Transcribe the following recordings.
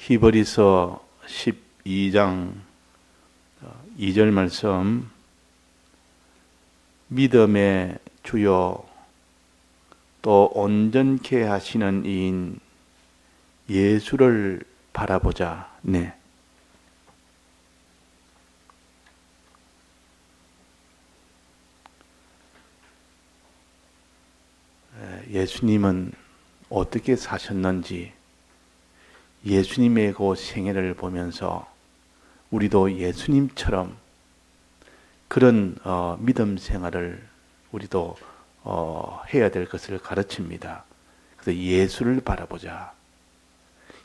히브리서 12장 2절 말씀, 믿음의 주요 또 온전케 하시는 이인 예수를 바라보자. 네. 예수님은 어떻게 사셨는지, 예수님의 그 생애를 보면서 우리도 예수님처럼 그런 믿음 생활을 우리도 해야 될 것을 가르칩니다. 그래서 예수를 바라보자.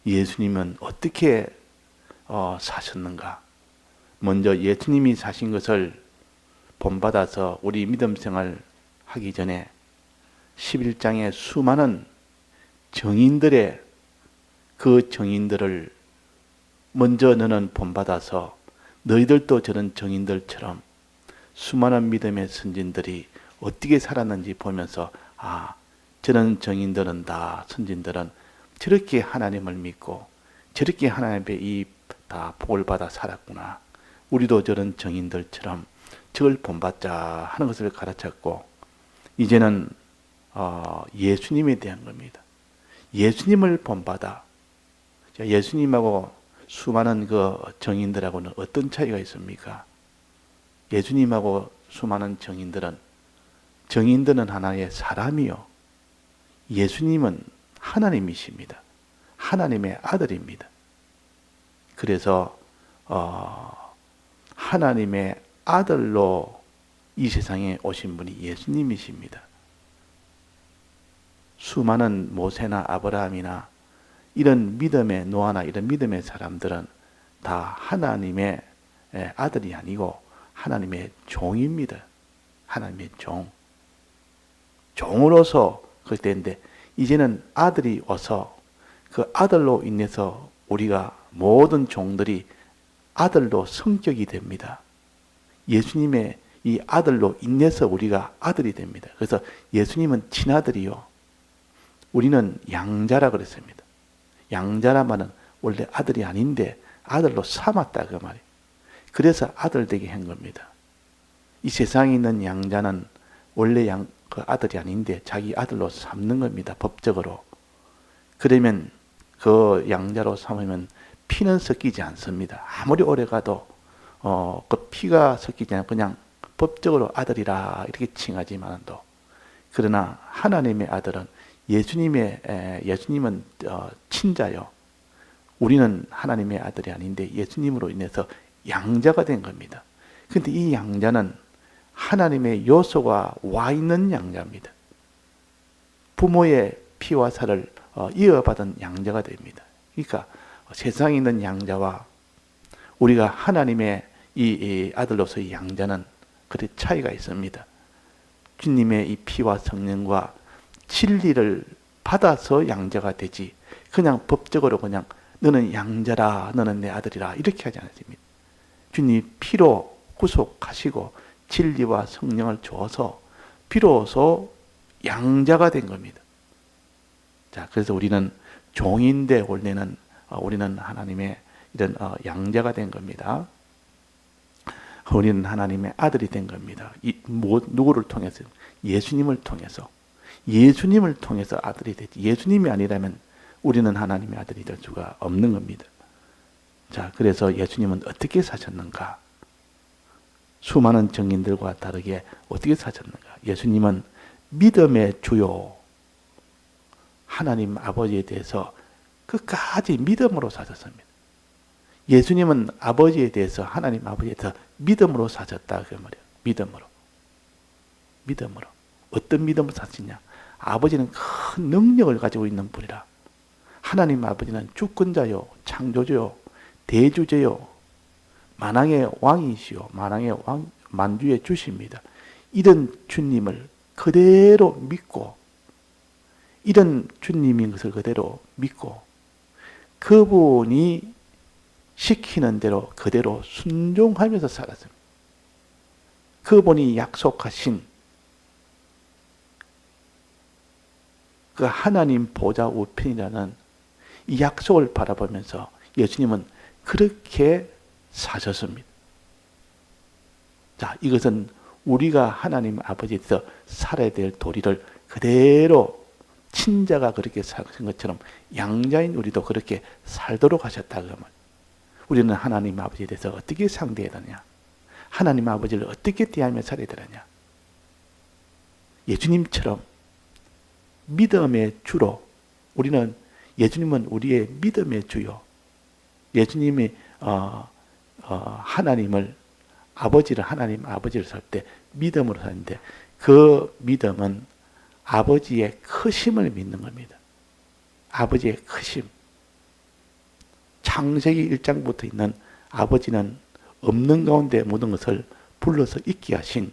예수님은 어떻게 사셨는가? 먼저 예수님이 사신 것을 본받아서 우리 믿음 생활 하기 전에 11장의 수많은 정인들의 그 정인들을 먼저 너는 본받아서 너희들도 저런 정인들처럼 수많은 믿음의 선진들이 어떻게 살았는지 보면서, 저런 정인들은 다, 선진들은 저렇게 하나님을 믿고 저렇게 하나님의 다 복을 받아 살았구나. 우리도 저런 정인들처럼 저걸 본받자 하는 것을 가르쳤고, 이제는 예수님에 대한 겁니다. 예수님을 본받아. 예수님하고 수많은 그 정인들하고는 어떤 차이가 있습니까? 예수님하고 수많은 정인들은 하나의 사람이요, 예수님은 하나님이십니다. 하나님의 아들입니다. 그래서 하나님의 아들로 이 세상에 오신 분이 예수님이십니다. 수많은 모세나 아브라함이나 이런 믿음의 노아나 이런 믿음의 사람들은 다 하나님의 아들이 아니고 하나님의 종입니다. 하나님의 종으로서 그때인데, 이제는 아들이 와서 그 아들로 인해서 우리가 모든 종들이 아들로 성격이 됩니다. 예수님의 이 아들로 인해서 우리가 아들이 됩니다. 그래서 예수님은 친아들이요, 우리는 양자라 그랬습니다. 양자라면은 원래 아들이 아닌데 아들로 삼았다 그 말이에요. 그래서 아들 되게 한 겁니다. 이 세상에 있는 양자는 원래 그 아들이 아닌데 자기 아들로 삼는 겁니다. 법적으로. 그러면 그 양자로 삼으면 피는 섞이지 않습니다. 아무리 오래 가도 그 피가 섞이지 않고 그냥 법적으로 아들이라 이렇게 칭하지만도, 그러나 하나님의 아들은 예수님은 친자요, 우리는 하나님의 아들이 아닌데 예수님으로 인해서 양자가 된 겁니다. 그런데 이 양자는 하나님의 요소가 와 있는 양자입니다. 부모의 피와 살을 이어받은 양자가 됩니다. 그러니까 세상에 있는 양자와 우리가 하나님의 이 아들로서의 양자는 그래 차이가 있습니다. 주님의 이 피와 성령과 진리를 받아서 양자가 되지, 그냥 법적으로 그냥 너는 양자라, 너는 내 아들이라 이렇게 하지 않습니다. 주님이 피로 구속하시고 진리와 성령을 주어서 비로소 양자가 된 겁니다. 자, 그래서 우리는 종인데 원래는 우리는 하나님의 이런 양자가 된 겁니다. 우리는 하나님의 아들이 된 겁니다. 누구를 통해서? 예수님을 통해서. 예수님을 통해서 아들이 되지, 예수님이 아니라면 우리는 하나님의 아들이 될 수가 없는 겁니다. 자, 그래서 예수님은 어떻게 사셨는가? 수많은 정인들과 다르게 어떻게 사셨는가? 예수님은 믿음의 주요 하나님 아버지에 대해서 끝까지 믿음으로 사셨습니다. 예수님은 아버지에 대해서, 하나님 아버지에 대해서 믿음으로 사셨다 그 말이에요. 믿음으로. 어떤 믿음으로 사셨냐? 아버지는 큰 능력을 가지고 있는 분이라. 하나님 아버지는 주권자요, 창조주요, 대주제요, 만왕의 왕이시요, 만주의 주십니다. 이런 주님을 그대로 믿고, 이런 주님인 것을 그대로 믿고, 그분이 시키는 대로 그대로 순종하면서 살았습니다. 그분이 약속하신 그 하나님 보좌 우편이라는 이 약속을 바라보면서 예수님은 그렇게 사셨습니다. 자, 이것은 우리가 하나님 아버지에서 살아야 될 도리를 그대로 친자가 그렇게 사신 것처럼 양자인 우리도 그렇게 살도록 하셨다. 그러면 우리는 하나님 아버지에 대해서 어떻게 상대해야 되냐? 하나님 아버지를 어떻게 대하며 살아야 되느냐? 예수님처럼 믿음의 주로 우리는 예수님은 우리의 믿음의 주요. 예수님이 하나님을 아버지를 하나님 아버지를 살 때 믿음으로 사는데 그 믿음은 아버지의 크심을 믿는 겁니다. 아버지의 크심. 창세기 1장부터 있는 아버지는 없는 가운데 모든 것을 불러서 있게 하신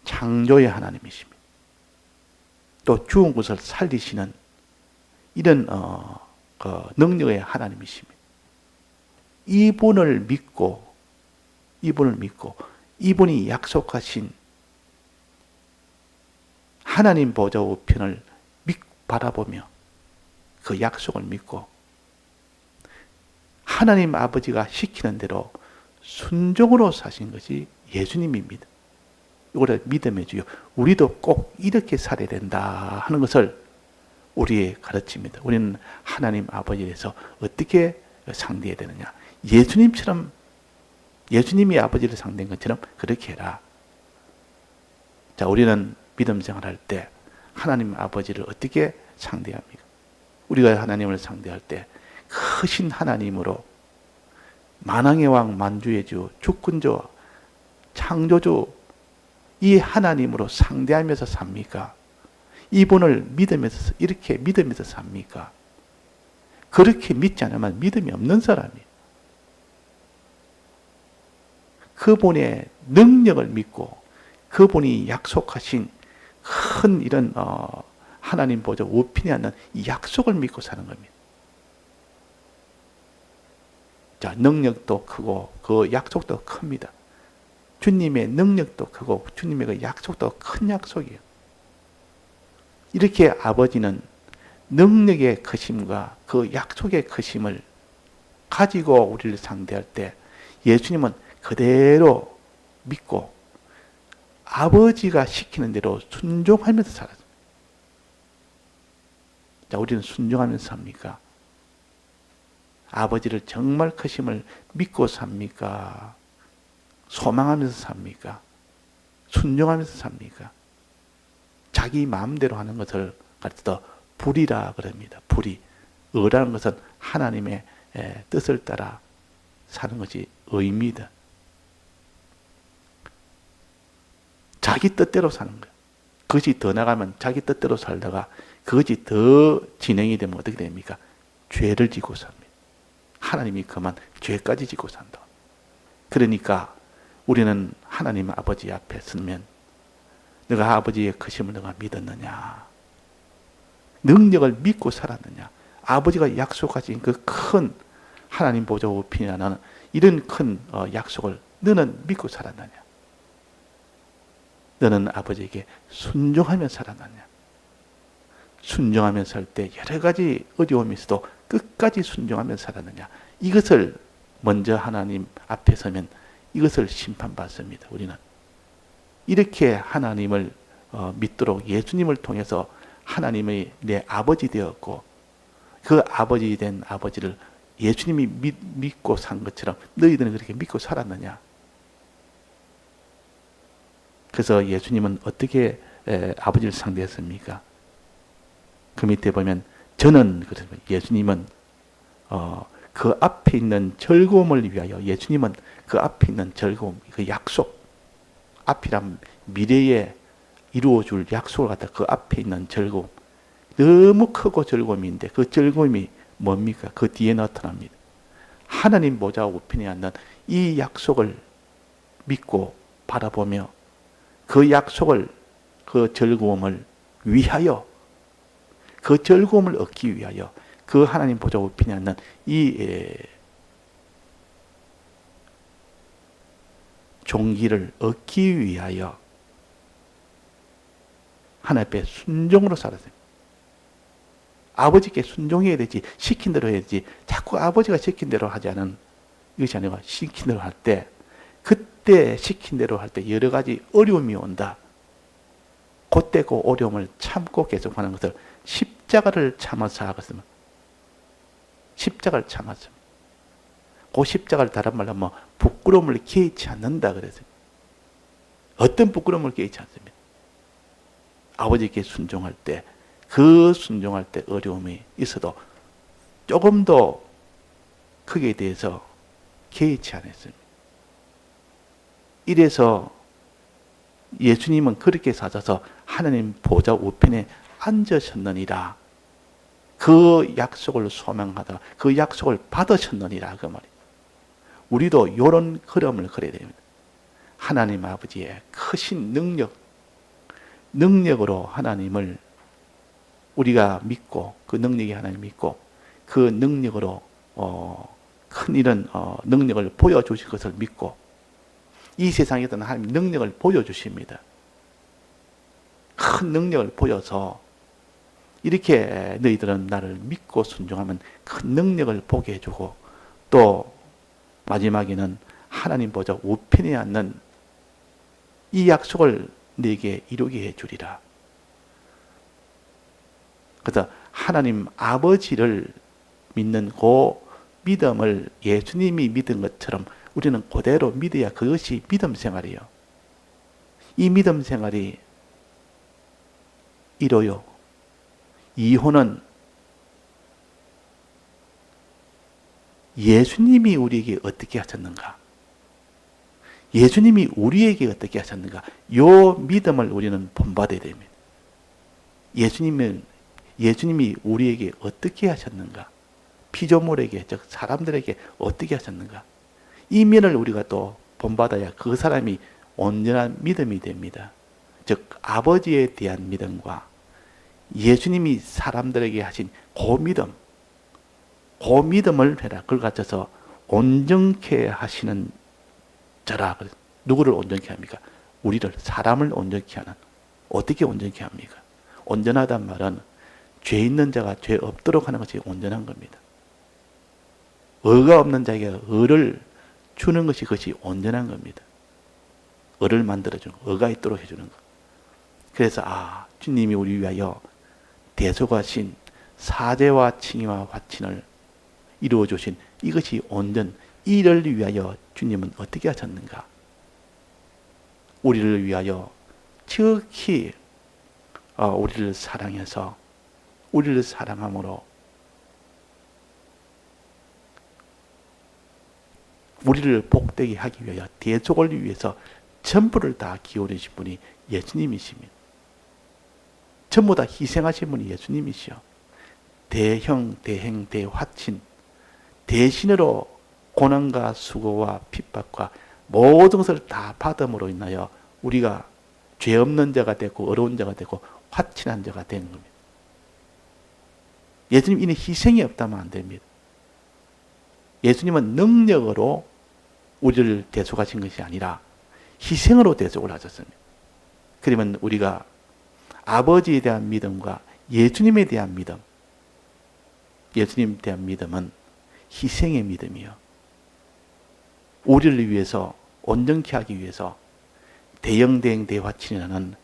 창조의 하나님이십니다. 또 죽은 것을 살리시는 이런 능력의 하나님이십니다. 이분을 믿고 이분이 약속하신 하나님 보좌 우편을 바라보며 그 약속을 믿고 하나님 아버지가 시키는 대로 순종으로 사신 것이 예수님입니다. 이거를 믿음의 주요. 우리도 꼭 이렇게 살아야 된다 하는 것을 우리에 가르칩니다. 우리는 하나님 아버지에 대해서 어떻게 상대해야 되느냐. 예수님처럼 예수님이 아버지를 상대한 것처럼 그렇게 해라. 자, 우리는 믿음 생활할 때 하나님 아버지를 어떻게 상대합니까? 우리가 하나님을 상대할 때 크신 하나님으로 만왕의 왕 만주의 주 주권주 창조주 이 하나님으로 상대하면서 삽니까? 이분을 믿으면서 이렇게 믿으면서 삽니까? 그렇게 믿지 않으면 믿음이 없는 사람이에요. 그분의 능력을 믿고 그분이 약속하신 큰 이런 하나님 보좌 우편에 앉는 이 약속을 믿고 사는 겁니다. 자, 능력도 크고 그 약속도 큽니다. 주님의 능력도 크고 주님의 그 약속도 큰 약속이에요. 이렇게 아버지는 능력의 크심과 그 약속의 크심을 가지고 우리를 상대할 때 예수님은 그대로 믿고 아버지가 시키는 대로 순종하면서 살았습니다. 자, 우리는 순종하면서 삽니까? 아버지를 정말 크심을 믿고 삽니까? 소망하면서 삽니까? 순종하면서 삽니까? 자기 마음대로 하는 것을 가르쳐 불이라 그럽니다. 불이. 의라는 것은 하나님의 뜻을 따라 사는 것이 의입니다. 자기 뜻대로 사는 거예요. 그것이 더 나가면 자기 뜻대로 살다가 그것이 더 진행이 되면 어떻게 됩니까? 죄를 지고 삽니다. 하나님이 그만 죄까지 지고 산다. 그러니까 우리는 하나님 아버지 앞에 서면 너가 아버지의 크심을 너가 믿었느냐? 능력을 믿고 살았느냐? 아버지가 약속하신 그 큰 하나님 보좌 우편이라는 이런 큰 약속을 너는 믿고 살았느냐? 너는 아버지에게 순종하며 살았느냐? 순종하며 살 때 여러 가지 어려움이 있어도 끝까지 순종하며 살았느냐? 이것을 먼저 하나님 앞에 서면 이것을 심판받습니다. 우리는 이렇게 하나님을 믿도록 예수님을 통해서 하나님의 내 아버지 되었고 그 아버지 된 아버지를 예수님이 믿고 산 것처럼 너희들은 그렇게 믿고 살았느냐? 그래서 예수님은 어떻게 아버지를 상대했습니까? 그 밑에 보면 저는 예수님은 그 앞에 있는 즐거움을 위하여 예수님은 그 앞에 있는 즐거움, 그 약속, 앞이란 미래에 이루어줄 약속을 갖다 그 앞에 있는 즐거움, 너무 크고 즐거움인데 그 즐거움이 뭡니까? 그 뒤에 나타납니다. 하나님 보좌 우편에 앉는 이 약속을 믿고 바라보며 그 약속을, 그 즐거움을 위하여, 그 즐거움을 얻기 위하여 그 하나님 보좌 우편에 앉는 이 종기를 얻기 위하여 하나님 앞에 순종으로 살았어요. 아버지께 순종해야 되지, 시킨 대로 해야지. 자꾸 아버지가 시킨 대로 하지 않은 이것이 아니고 시킨 대로 할 때, 그때 시킨 대로 할 때 여러 가지 어려움이 온다. 그때 그 어려움을 참고 계속하는 것을 십자가를 참아서 하겠으면, 십자가를 참았습니다. 그 십자가를 다른 말로 하면 부끄러움을 개의치 않는다 그랬어요. 어떤 부끄러움을 개의치 않습니다. 아버지께 순종할 때, 그 순종할 때 어려움이 있어도 조금 더 크게 대해서 개의치 않았습니다. 이래서 예수님은 그렇게 사셔서 하나님 보좌 우편에 앉으셨느니라. 그 약속을 소망하다가 그 약속을 받으셨느니라 그 말이에요. 우리도 이런 걸음을 걸어야 됩니다. 하나님 아버지의 크신 능력으로 하나님을 우리가 믿고, 그 능력이 하나님 믿고, 그 능력으로 큰 이런 능력을 보여주실 것을 믿고, 이 세상에서는 하나님 능력을 보여주십니다. 큰 능력을 보여서 이렇게 너희들은 나를 믿고 순종하면 큰 능력을 보게 해주고, 또 마지막에는 하나님 보좌 우편에 앉는 이 약속을 네게 이루게 해주리라. 그래서 하나님 아버지를 믿는 그 믿음을 예수님이 믿은 것처럼 우리는 그대로 믿어야 그것이 믿음 생활이에요. 이 믿음 생활이 이로요. 이혼은 예수님이 우리에게 어떻게 하셨는가? 예수님이 우리에게 어떻게 하셨는가? 요 믿음을 우리는 본받아야 됩니다. 예수님이 우리에게 어떻게 하셨는가? 피조물에게, 즉 사람들에게 어떻게 하셨는가? 이 면을 우리가 또 본받아야 그 사람이 온전한 믿음이 됩니다. 즉 아버지에 대한 믿음과 예수님이 사람들에게 하신 그 믿음을 해라. 그걸 갖춰서 온전케 하시는 자라. 누구를 온전케 합니까? 우리를, 사람을 온전케 하는. 어떻게 온전케 합니까? 온전하단 말은 죄 있는 자가 죄 없도록 하는 것이 온전한 겁니다. 의가 없는 자에게 의를 주는 것이 그것이 온전한 겁니다. 의를 만들어주는 거, 의가 있도록 해주는 것. 그래서 주님이 우리 위하여 대속하신 사죄와 칭의와 화친을 이루어주신 이것이 온전, 이를 위하여 주님은 어떻게 하셨는가? 우리를 위하여 지극히 우리를 사랑해서 우리를 사랑함으로 우리를 복되게 하기 위하여 대속을 위해서 전부를 다 기울이신 분이 예수님이십니다. 전부 다 희생하신 분이 예수님이시여. 대형, 대행, 대화친, 대신으로 고난과 수고와 핍박과 모든 것을 다 받음으로 인하여 우리가 죄 없는 자가 되고 어려운 자가 되고 화친한 자가 된 겁니다. 예수님 이는 희생이 없다면 안 됩니다. 예수님은 능력으로 우리를 대속하신 것이 아니라 희생으로 대속을 하셨습니다. 그러면 우리가 아버지에 대한 믿음과 예수님에 대한 믿음, 예수님에 대한 믿음은 희생의 믿음이요. 우리를 위해서 온전케 하기 위해서 대영대행 대화친이라는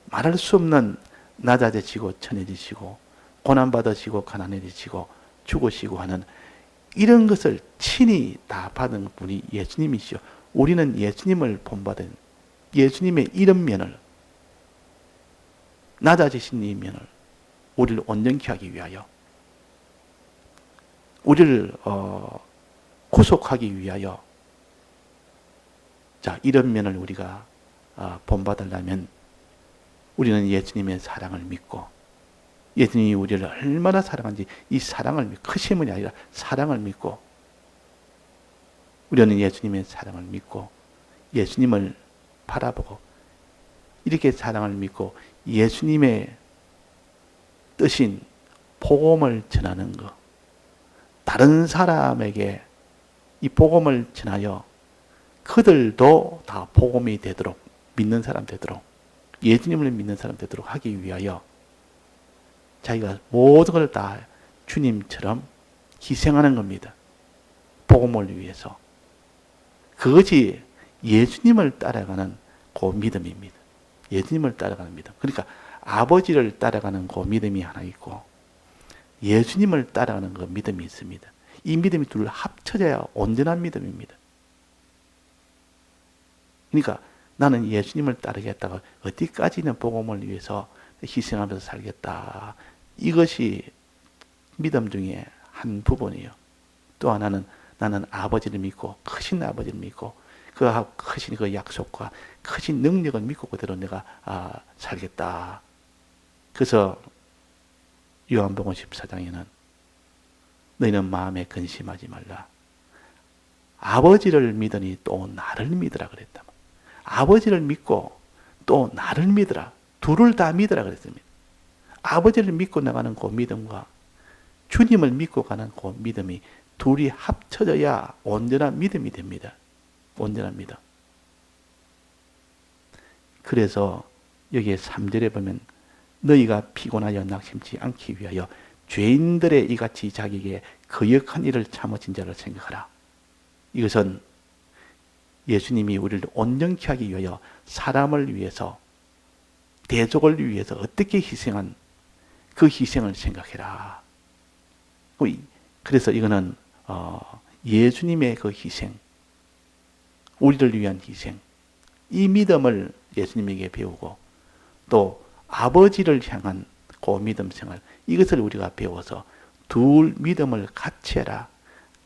말할 수 없는 낮아지시고 천해지시고 고난받으시고 가난해지시고 죽으시고 하는 이런 것을 친히 다 받은 분이 예수님이시요. 우리는 예수님을 본받은 예수님의 이런 면을, 낮아지신 이 면을 우리를 온전케 하기 위하여, 우리를 구속하기 위하여, 자, 이런 면을 우리가 본받으려면 우리는 예수님의 사랑을 믿고, 예수님이 우리를 얼마나 사랑한지 이 사랑을 믿고, 크심이 아니라 사랑을 믿고, 우리는 예수님의 사랑을 믿고 예수님을 바라보고 이렇게 사랑을 믿고 예수님의 뜻인 복음을 전하는 것, 다른 사람에게 이 복음을 전하여 그들도 다 복음이 되도록, 믿는 사람 되도록, 예수님을 믿는 사람 되도록 하기 위하여 자기가 모든 걸 다 주님처럼 희생하는 겁니다. 복음을 위해서. 그것이 예수님을 따라가는 그 믿음입니다. 예수님을 따라가는 믿음. 그러니까 아버지를 따라가는 그 믿음이 하나 있고 예수님을 따라가는 그 믿음이 있습니다. 이 믿음이 둘 합쳐져야 온전한 믿음입니다. 그러니까 나는 예수님을 따르겠다가 어디까지는 복음을 위해서 희생하면서 살겠다. 이것이 믿음 중에 한 부분이에요. 또 하나는 나는 아버지를 믿고 크신 아버지를 믿고 그 크신 그 약속과 크신 능력을 믿고 그대로 내가 살겠다. 그래서 요한복음 14장에는 너희는 마음에 근심하지 말라. 아버지를 믿으니 또 나를 믿으라 그랬다. 아버지를 믿고 또 나를 믿으라. 둘을 다 믿으라 그랬습니다. 아버지를 믿고 나가는 그 믿음과 주님을 믿고 가는 그 믿음이 둘이 합쳐져야 온전한 믿음이 됩니다. 온전한 믿음. 그래서 여기에 3절에 보면 너희가 피곤하여 낙심치 않기 위하여 죄인들의 이같이 자기에게 거역한 일을 참으신 자를 생각하라. 이것은 예수님이 우리를 온전케 하기 위하여 사람을 위해서 대족을 위해서 어떻게 희생한 그 희생을 생각해라. 그래서 이거는 예수님의 그 희생, 우리를 위한 희생, 이 믿음을 예수님에게 배우고 또 아버지를 향한 그 믿음 생활, 이것을 우리가 배워서 둘 믿음을 같이 해라.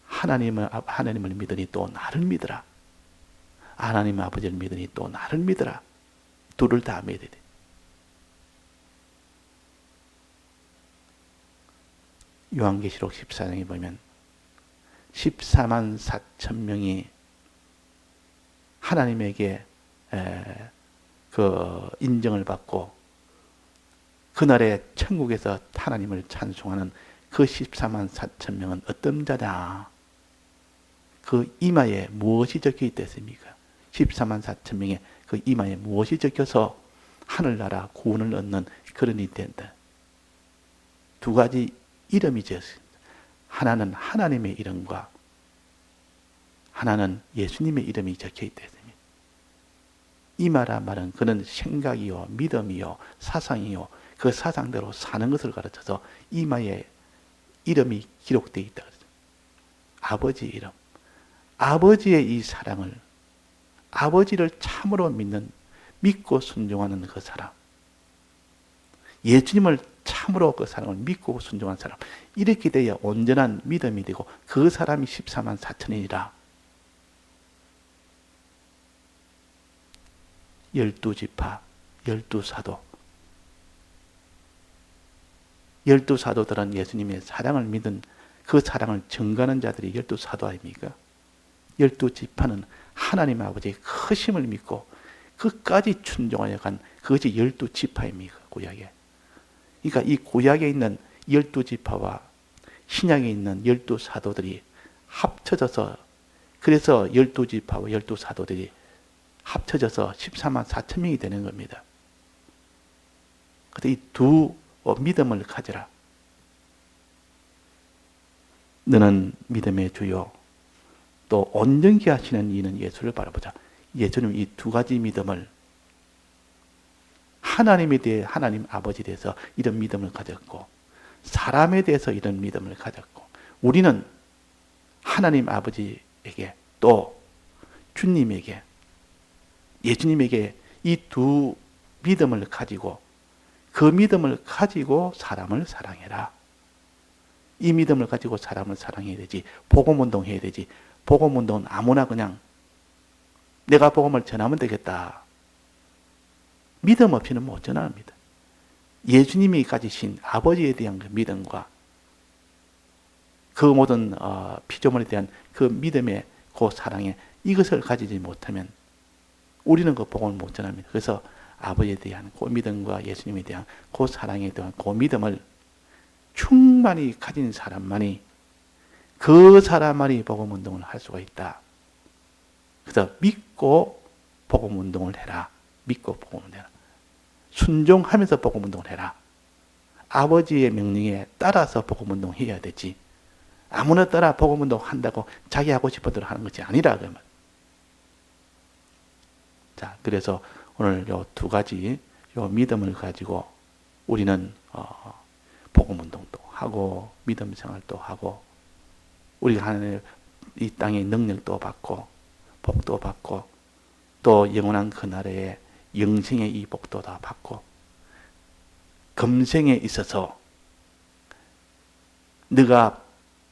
하나님을 믿으니 또 나를 믿으라. 하나님 아버지를 믿으니 또 나를 믿으라. 둘을 다 믿어야 돼. 요한계시록 14장에 보면 14만 4천 명이 하나님에게 그 인정을 받고 그날에 천국에서 하나님을 찬송하는 그 14만 4천 명은 어떤 자냐? 그 이마에 무엇이 적혀 있겠습니까? 14만 4천 명의 그 이마에 무엇이 적혀서 하늘나라 구원을 얻는 그런 일이 된다. 두 가지 이름이 지었습니다. 하나는 하나님의 이름과 하나는 예수님의 이름이 적혀 있습니다. 이마라 말은 그는 생각이요, 믿음이요, 사상이요, 그 사상대로 사는 것을 가르쳐서 이마에 이름이 기록되어 있다. 아버지 이름. 아버지의 이 사랑을, 아버지를 참으로 믿고 순종하는 그 사람. 예수님을 참으로 그 사람을 믿고 순종한 사람. 이렇게 되어 온전한 믿음이 되고 그 사람이 14만 4천이라. 12지파, 12사도. 12사도들은 예수님의 사랑을 믿은 그 사랑을 증거하는 자들이 12사도 아닙니까? 12지파는 하나님 아버지의 크심을 믿고 끝까지 순종하여 간 그것이 12지파입니까? 구약에. 그러니까 이 구약에 있는 12지파와 신약에 있는 12사도들이 합쳐져서 그래서 12지파와 12사도들이 합쳐져서 14만 4천 명이 되는 겁니다. 그런데 이 두 믿음을 가져라. 너는 믿음의 주요 또 온전케 하시는 이는 예수를 바라보자. 예수님 이 두 가지 믿음을 하나님에 대해 하나님 아버지에 대해서 이런 믿음을 가졌고 사람에 대해서 이런 믿음을 가졌고 우리는 하나님 아버지에게 또 주님에게 예수님에게 이 두 믿음을 가지고 그 믿음을 가지고 사람을 사랑해라. 이 믿음을 가지고 사람을 사랑해야 되지. 복음운동 해야 되지. 복음운동은 아무나 그냥 내가 복음을 전하면 되겠다. 믿음 없이는 못 전합니다. 예수님이 가지신 아버지에 대한 그 믿음과 그 모든 피조물에 대한 그 믿음의 그 사랑에 이것을 가지지 못하면 우리는 그 복음을 못 전합니다. 그래서 아버지에 대한 그 믿음과 예수님에 대한 그 사랑에 대한 그 믿음을 충만히 가진 사람만이 그 사람만이 복음운동을 할 수가 있다. 그래서 믿고 복음운동을 해라. 믿고 복음운동을 해라. 순종하면서 복음운동을 해라. 아버지의 명령에 따라서 복음운동 해야 되지. 아무나 따라 복음운동 한다고 자기 하고 싶은 대로 하는 것이 아니라 그 말. 자, 그래서 오늘 요 두 가지 요 믿음을 가지고 우리는 복음운동도 하고 믿음 생활도 하고 우리가 하는 이 땅의 능력도 받고 복도 받고 또 영원한 그날에 영생의 이 복도 다 받고 금생에 있어서 네가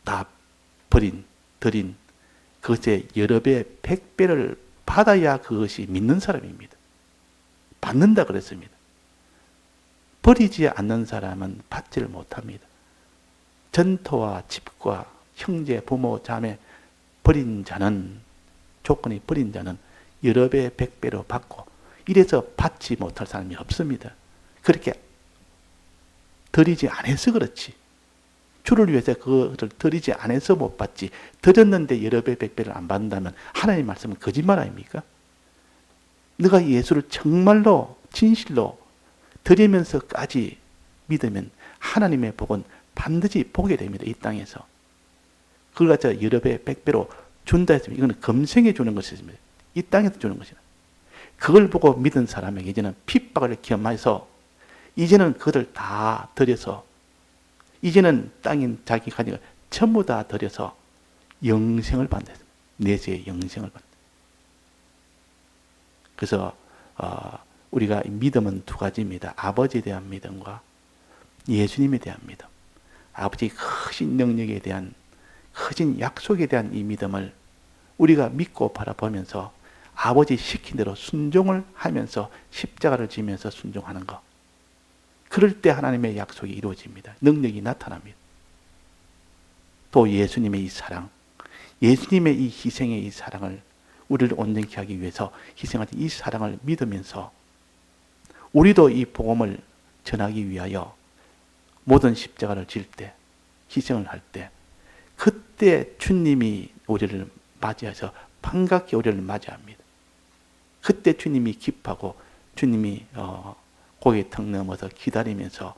다 드린 그것의 여러 배, 100배를 받아야 그것이 믿는 사람입니다. 받는다 그랬습니다. 버리지 않는 사람은 받지를 못합니다. 전토와 집과 형제, 부모, 자매 버린 자는 조건이 버린 자는 여러 배, 100배로 받고 이래서 받지 못할 사람이 없습니다. 그렇게 드리지 않아서 그렇지. 주를 위해서 그것을 드리지 않아서 못 받지. 드렸는데 여러 배, 100배를 안 받는다면 하나님의 말씀은 거짓말 아닙니까? 네가 예수를 정말로 진실로 드리면서까지 믿으면 하나님의 복은 반드시 보게 됩니다. 이 땅에서. 그걸 갖다 여러 배, 100배로 준다 했으면 이거는 금생에 주는 것입니다. 이 땅에서 주는 것이다. 그걸 보고 믿은 사람에게 이제는 핍박을 겸해서 이제는 그것을 다 드려서 이제는 땅인 자기 가지가 전부 다 드려서 영생을 받는다. 내세의 영생을 받는다. 그래서 우리가 믿음은 두 가지입니다. 아버지에 대한 믿음과 예수님에 대한 믿음. 아버지의 크신 능력에 대한 크신 약속에 대한 이 믿음을 우리가 믿고 바라보면서 아버지 시킨 대로 순종을 하면서 십자가를 지면서 순종하는 것. 그럴 때 하나님의 약속이 이루어집니다. 능력이 나타납니다. 또 예수님의 이 사랑, 예수님의 이 희생의 이 사랑을 우리를 온전히 하기 위해서 희생하신 이 사랑을 믿으면서 우리도 이 복음을 전하기 위하여 모든 십자가를 질 때, 희생을 할 때, 그때 주님이 우리를 맞이해서 반갑게 우리를 맞이합니다. 그때 주님이 기뻐하고 주님이 고개 턱 넘어서 기다리면서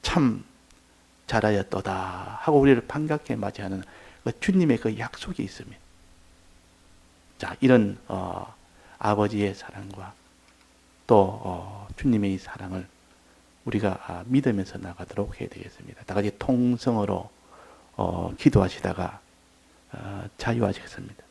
참 잘하였도다 하고 우리를 반갑게 맞이하는 주님의 그 약속이 있습니다. 자, 이런 아버지의 사랑과 또 주님의 이 사랑을 우리가 믿으면서 나가도록 해야 되겠습니다. 다 같이 통성으로 기도하시다가 자유하시겠습니다.